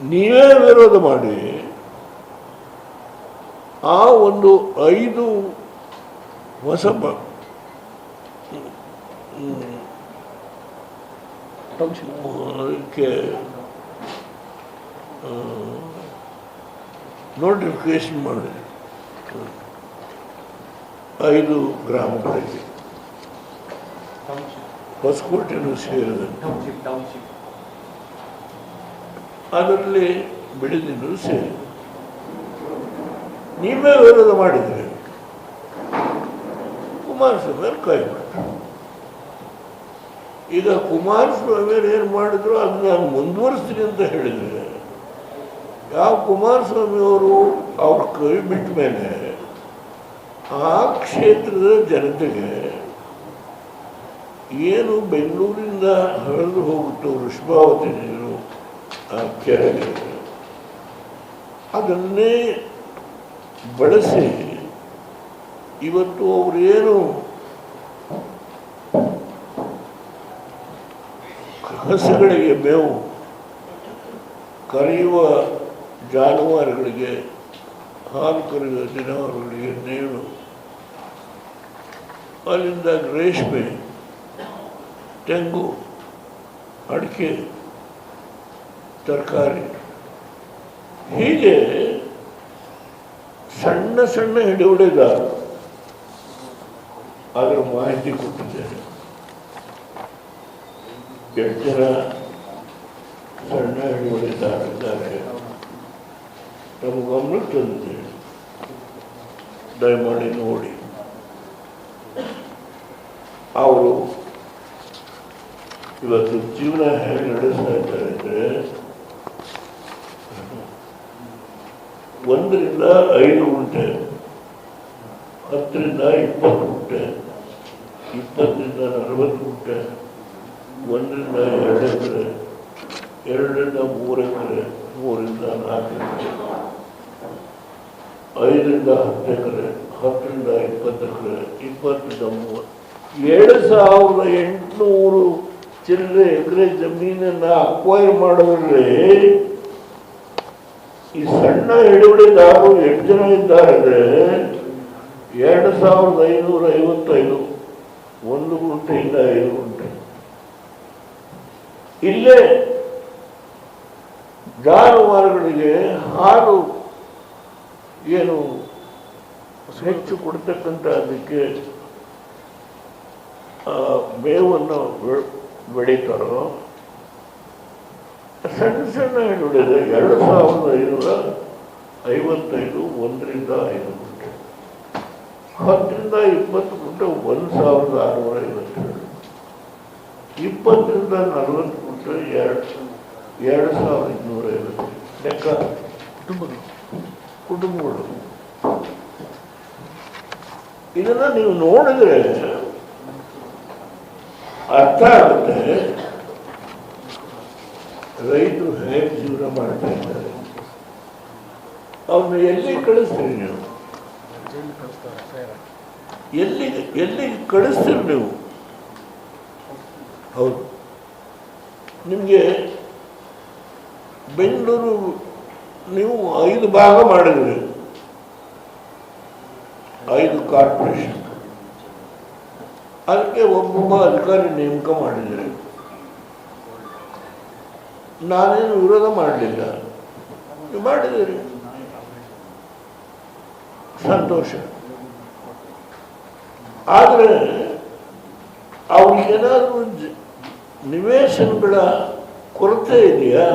ನೀವೇ ವಿರೋಧ ಮಾಡಿ ಆ ಒಂದು 5 ಹೊಸ ಅದಕ್ಕೆ ನೋಟಿಫಿಕೇಶನ್ ಮಾಡಿ 5 ಗ್ರಾಮಗಳಿಗೆ ಹೊಸಕೋಟೆನೂ ಸೇರಿದೆ, ಅದರಲ್ಲಿ ಬಿಡದಿನೂ ಸೇರಿ ನೀವೇ ವಿರೋಧ ಮಾಡಿದರೆ ಕುಮಾರಸ್ವಾಮಿಯವ್ರು ಕೈ ಮಾಡಿದ್ರು. ಈಗ ಕುಮಾರಸ್ವಾಮಿಯವ್ರು ಏನು ಮಾಡಿದ್ರು ಅದು ನಾನು ಮುಂದುವರಿಸ್ತೀನಿ ಅಂತ ಹೇಳಿದರೆ, ಯಾವ ಕುಮಾರಸ್ವಾಮಿಯವರು ಅವ್ರ ಕೈ ಬಿಟ್ಟ ಮೇಲೆ ಆ ಕ್ಷೇತ್ರದ ಜನತೆಗೆ ಏನು ಬೆಂಗಳೂರಿಂದ ಹರಿದು ಹೋಗುತ್ತೋ ವೃಷಭಾವತಿ ನೀರು ಆ ಕೆರೆಗೆ, ಅದನ್ನೇ ಬಳಸಿ ಇವತ್ತು ಅವರೇನು ಹಸುಗಳಿಗೆ ಮೇವು, ಕರೆಯುವ ಜಾನುವಾರುಗಳಿಗೆ, ಹಾಲು ಕರೆಯುವ ಜಾನುವಾರುಗಳಿಗೆ ನೇಣು, ಅಲ್ಲಿಂದ ರೇಷ್ಮೆ, ತೆಂಗು, ಅಡಿಕೆ, ತರಕಾರಿ, ಹೀಗೆ ಸಣ್ಣ ಸಣ್ಣ ಹಿಡಿಯುವಳಿದಾರರು ಅದರ ಮಾಹಿತಿ ಕೊಟ್ಟಿದ್ದೇನೆ. 8 ಜನ ಸಣ್ಣ ಹಿಡಿಯುವಳಿದಾರರಿದ್ದಾರೆ, ನಮ್ಮ ಗಮನಕ್ಕೆ ತಂದಿದ್ದೇನೆ, ದಯಮಾಡಿ ನೋಡಿ. ಅವರು ಇವತ್ತು ಜೀವನ ಹೇಗೆ ನಡೆಸ್ತಾ ಇದ್ದಾರೆ ಅಂದರೆ 1 ರಿಂದ 5 ಗುಂಟೆ, 10 ರಿಂದ 20 ಗುಂಟೆ, 20 ರಿಂದ 40 ಗುಂಟೆ, 1 ರಿಂದ 2 ಎಕರೆ, 2 ರಿಂದ 3 ಎಕರೆ, 3 ರಿಂದ 4 ಎಕರೆ, 5 ರಿಂದ 10 ಎಕರೆ, 10 ರಿಂದ 20 ಎಕರೆ, 20 ರಿಂದ 30, 7,800 ಚಿಲ್ಲರೆ ಎಕರೆ ಜಮೀನನ್ನು ಅಕ್ವೈರ್ ಮಾಡೋದ್ರಲ್ಲಿ ಈ ಸಣ್ಣ ಹಿಡುವಳಿದಾರರು 8 ಜನ ಇದ್ದಾರೆ. 2,555 1 ಗುಂಟೆಯಿಂದ 5 ಗುಂಟೆ. ಇಲ್ಲೇ ಜಾನುವಾರುಗಳಿಗೆ ಹಾಲು ಏನು ಹೆಚ್ಚು ಕೊಡ್ತಕ್ಕಂಥ ಅದಕ್ಕೆ ಮೇವನ್ನು ಬೆಳೀತಾರೋ ಸಣ್ಣ ಸಣ್ಣ ಹಿಡುವಳಿದೆ 2,555 1 ರಿಂದ 5 ಗುಂಟೆ, 10 ರಿಂದ 20 ಗುಂಟೆ 1,657, 20 ರಿಂದ 40 ಗುಂಟೆ 2,250 ಲೆಕ್ಕ ಕುಟುಂಬಗಳು. ಇದನ್ನು ನೀವು ನೋಡಿದ್ರೆ ಅರ್ಥ ಆಗುತ್ತೆ ರೈತರು ಹೇಗೆ ಜೀವನ ಮಾಡ್ತಾ ಇದ್ದಾರೆ. ಅವ್ರನ್ನ ಎಲ್ಲಿ ಕಳಿಸ್ತೀರಿ ನೀವು? ಎಲ್ಲಿ ಕಳಿಸ್ತೀರಿ ನೀವು? ಹೌದು, ನಿಮಗೆ ಬೆಂಗಳೂರು ನೀವು 5 ಭಾಗ ಮಾಡಿದ್ರಿ, 5 ಕಾರ್ಪೊರೇಷನ್, ಅದಕ್ಕೆ ಒಬ್ಬೊಬ್ಬ ಅಧಿಕಾರಿ ನೇಮಕ ಮಾಡಿದರೆ ನಾನೇನು ವಿರೋಧ ಮಾಡಲಿಲ್ಲ, ನೀವು ಮಾಡಿದ್ದೀರಿ, ಸಂತೋಷ. ಆದರೆ ಅವ್ರಿಗೇನಾದರೂ ನಿವೇಶನಗಳ ಕೊರತೆ ಇದೆಯಾ?